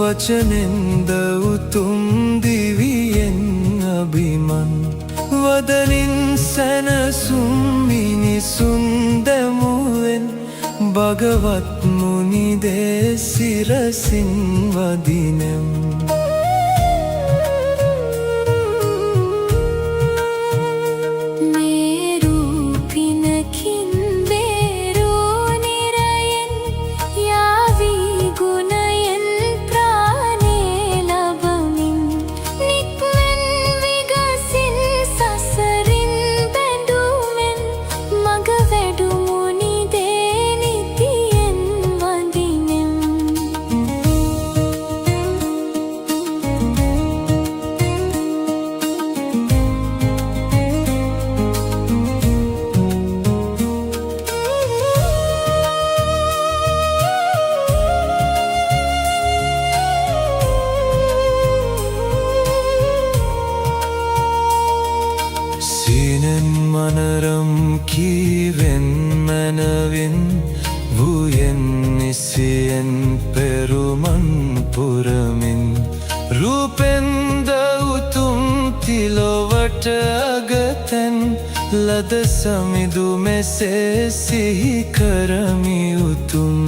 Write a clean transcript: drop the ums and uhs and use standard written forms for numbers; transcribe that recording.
වචනෙන්ද උතුම් දිවියෙන් අභිමන් වදනින් සැනසුම් මිනිසුන් දැමුවෙන් භගවත් මුනිදේ සිරසින් වදිනෙම් මනරම් කීවෙන් මනවින් වූයෙන් නිසියෙන් පෙරුමන් පුරමින් රූපෙන්ද උතුම් තිලොවට අගතැන් ලද සමිදු මෙසේ සිහි කරමි උතුම්